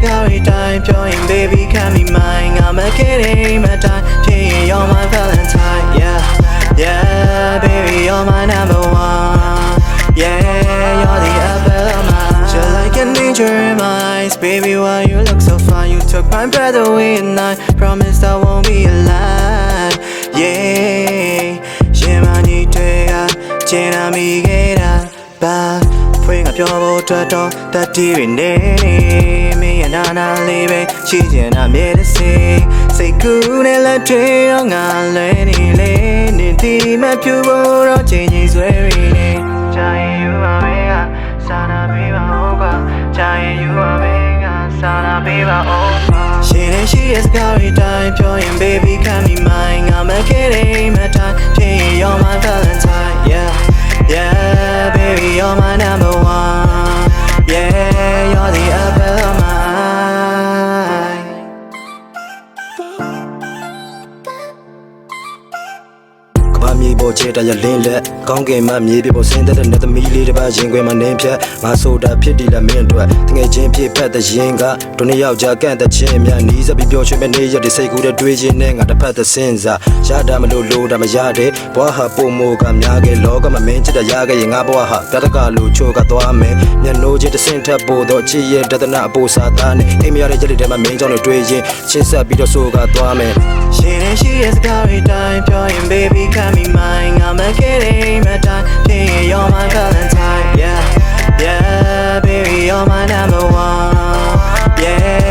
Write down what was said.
carry time pure baby can be mine I'm a kidding my time yeah you're my valentine yeah baby you're my number one yeah you're the apple of my eye you're like an angel in my eyes baby why you look so fine you took my breath away at night promise I won't be alive yeah yeah my need to change me get up butဖွင့်ကပြောဖို့အတွက်တော့တတိရနေမင်းရနာနာလေးပဲရှိချင်တာမြဲတစေစိတ်ကူးနဲ့လက်တွေတော့ငါလဲနေလေနေဒီမပြူဖို့တော့ချိန်ကြီးဆွဲရင်းချာရင်ယူပါပဲကစာနာပေးပါဦးကွာချာရင်ယူပါပဲကစာနာပေးပါဦးshe and she is carry time pure and baby can be mine I'm a kidding my time yeah you're my valentine yeah baby you're my number one yeah you're the apple of my eye ကဘာမြေပေါ်ချေတရလင်းလက်ကောင်းကင်မမြေပြပေါ်ဆင်းတဲ့နဲ့သမီးလေးတစ်ပါးရင်ခွဲမှာနင်းဖြတ်ငါဆိုတာဖြစ်ဒီလက်မင်းအတွက်တငယ်ချင်းဖြစ်ဖက်တဲ့ရင်ကဒုနှစ်ယောက်ကြားကန့်တဲ့ချင်းများနီးစပ်ပြီးပျော်ရွှင်မဲ့နေရတဲ့စိတ်ကူးတဲ့တွေးခြင်းနဲ့ငါတစ်ဖက်သက်စဉ်းစားရတာမလို့လို့တာမရတဲ့ဘွားဟာပုံမိုကများခဲ့လောကမမင်းချစ်တဲ့ရခဲ့ရင်ငါဘွားဟာတတကလို့ချိုးကသွားမယ်မျက်နှိုးချင်းတစ်ဆင့်ထပ်ပို့တော့ချစ်ရဲ့တဒနာအပိုစာသားနဲ့အိမ်မရတဲ့ချက်တွေထဲမှာမင်းကြောင့်တွေးခြင်းချင်းဆက်ပြီးတော့ဆိုကသွားမယ် She and she is carry time pure and baby can be mine I'm a kidding my time yeah you're my valentine yeah baby you're my number one yeah